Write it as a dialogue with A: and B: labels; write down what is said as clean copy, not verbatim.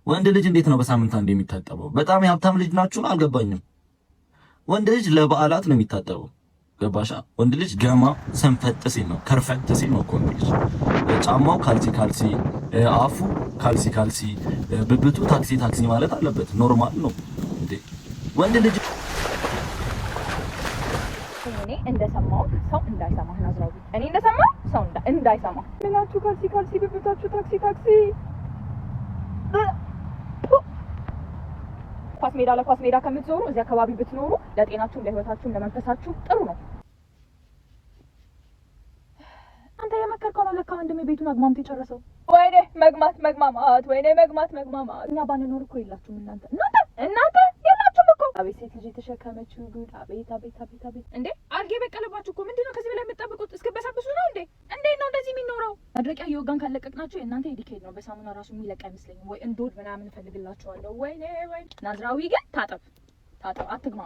A: ወንድ ልጅ እንዴት ነው በሳምንት አንዴ የሚታጠበው? በጣም የሀብታም ልጅ ናችሁ? አልገባኝም። ወንድ ልጅ ለበዓላት ነው የሚታጠበው። ገባሻ? ወንድ ልጅ ገማ ሰንፈጥ ሲል ነው ከርፈት ሲል ነው ወንድ ልጅ ጫማው ካልሲ አፉ ካልሲ ብብቱ ታክሲ ማለት አለበት። ኖርማል ነው እንዴ ወንድ ልጅ።
B: እኔ እንደሰማው ሰው እንዳይሰማ ናዝራዊ እኔ እንደሰማው ሰው እንዳይሰማ ምናችሁ ካልሲ ብብታችሁ ታክሲ ኳስ ሜዳ ከምትዞሩ እዚህ አካባቢ ብትኖሩ ለጤናችሁ ለህይወታችሁ ለመንፈሳችሁ ጥሩ ነው። አንተ የመከርከው ነው ለካ ወንድሜ ቤቱን አግማምቶ የጨረሰው። ወይኔ መግማማት እኛ ባንኖር እኮ የላችሁም እናንተ የላችሁም እኮ። አቤት ሴት ልጅ የተሸከመችው ጉድ! አቤት እንዴ አልጌ በቀለባችሁ እኮ። ምንድነው ከዚህ በላይ የምትጠብቁት? እስከበሰብሱ ነው እንዴ? እንዴት ነው እንደዚህ የሚኖረው? መድረቂያ የወጋን ካለቀቅናችሁ እናንተ ዲኬድ ነው። በሳሙና ራሱ የሚለቅ አይመስለኝም። ወይ እንዶድ ምናምን እፈልግላችኋለሁ። ወይኔ ናዝራዊ ግን ታጠብ አትግማ